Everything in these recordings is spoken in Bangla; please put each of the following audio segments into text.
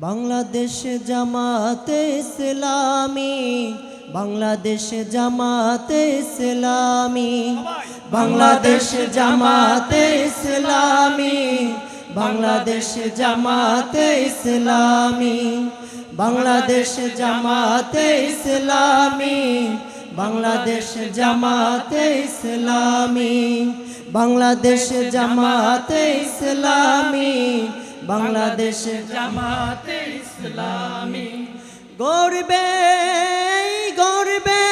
বাংলাদেশ জামাতে ইসলামী, বাংলাদেশ জামাতে ইসলামী, বাংলাদেশ জামাতে ইসলামী, বাংলাদেশ জামাতে ইসলামী, বাংলাদেশ জামাতে ইসলামী, বাংলাদেশ জামাতে ইসলামী, বাংলাদেশ জামাতে ইসলামী, বাংলাদেশ জামাতে ইসলামী। গর্বে গর্বে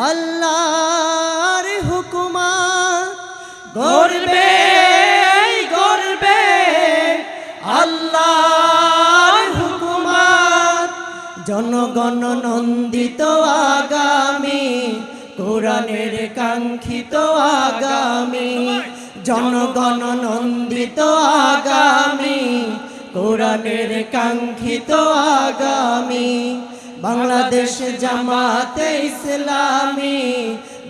আল্লাহর হুকুমত, গর্বে গর্বে আল্লাহর হুকুমত, জনগণ নন্দিত আগামী, কোরআনের কাঙ্ক্ষিত আগামী, জনগণ নন্দিত আগামী, কোরআনের কাঙ্ক্ষিত আগামী। বাংলাদেশ জামাতে ইসলামী,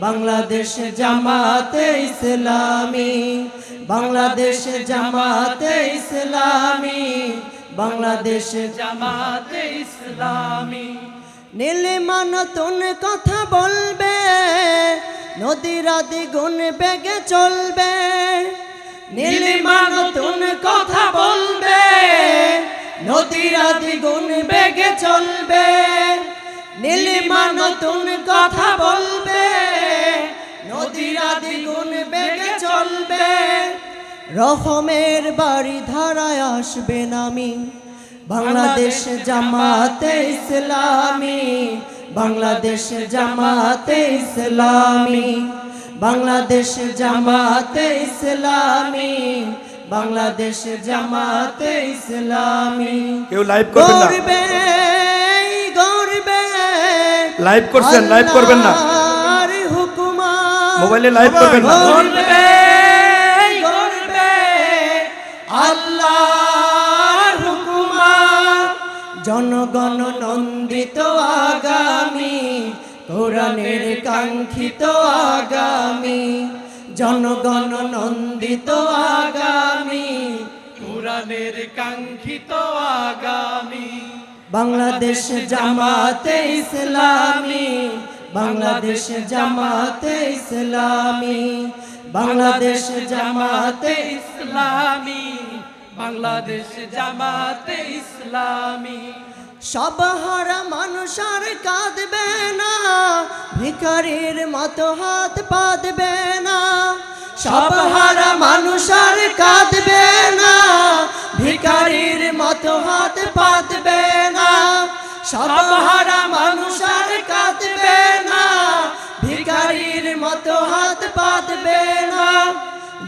বাংলাদেশ জামাতে ইসলামী, বাংলাদেশ জামাতে ইসলামী, বাংলাদেশ জামাতে ইসলামী। নীলিমা নতুন কথা বলবে, নদীরা দ্বিগুণ বেগে চলবে, নীলিমা নতুন কথা বলবে, নদীরা দ্বিগুণ বেগে চলবে, নীলিমা নতুন কথা বলবে, নদীরা দ্বিগুণ বেগে চলবে। রহমের বাড়ি ধারায় আসবে নামি, বাংলাদেশ জামাতে ইসলামী, বাংলাদেশ জামাতে ইসলামী, বাংলাদেশ জামাতে ইসলামী, বাংলাদেশ জামাতে ইসলামী। কেউ লাইভ করবেন না, গর্বে গর্বে লাইভ করছেন, লাইভ করবেন না, আল্লাহর হুকুমত, মোবাইলে লাইভ করবেন না। গর্বে গর্বে আল্লাহর হুকুমত, জনগণ নন্দিত আগামী, কোরআনের কাঙ্ক্ষিত আগামী, জনগণ নন্দিত আগামী, কোরআনের কাঙ্ক্ষিত আগামী। বাংলাদেশ জামাতে ইসলামী, বাংলাদেশ জামাতে ইসলামী, বাংলাদেশ জামাতে ইসলামী, বাংলাদেশ জামাতে ইসলামী। সব হারা মানুষ আর কাঁদবে না, ভিখারির মতো হাত পাতবে না, সব হারা মানুষ আর কাঁদবে না, ভিখারির মতো হাত পাতবে না, সব হারা মানুষ আর কাঁদবে না, ভিখারির মতো হাত পাতবে না।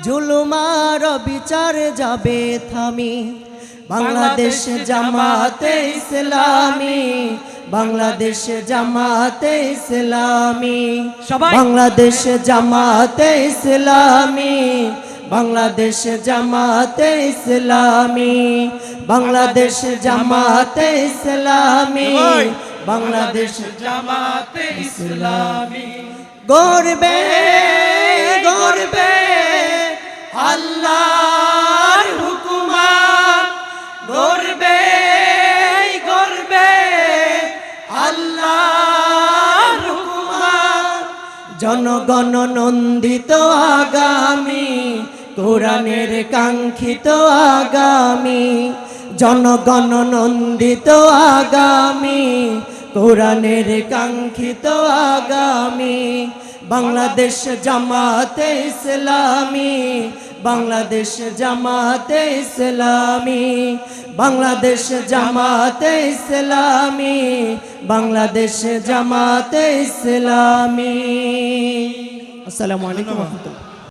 জুলুমার বিচার যাবে থামি, বাংলাদেশ জামাতে ইসলামী, বাংলাদেশ জামাতে ইসলামী, বাংলাদেশ জামাতে ইসলামী, বাংলাদেশ জামাতে ইসলামী, বাংলাদেশ জামাতে ইসলামী, বাংলাদেশ জামাতে ইসলামী। গর্বে গর্বে আল্লাহর হুকুমত, গর্বে গর্বে আল্লাহর হুকুমত, জনগণ নন্দিত আগামী, কোরআনের কাঙ্ক্ষিত আগামী, জনগণ নন্দিত আগামী, কোরআনের কাঙ্ক্ষিত আগামী। বাংলাদেশ জামাতে ইসলামী, বাংলাদেশ জামাতে ইসলামী, বাংলাদেশ জামাতে ইসলামী, বাংলাদেশ জামাতে ইসলামী। আসসালামু আলাইকুম ওয়া রাহমাতুল্লাহ।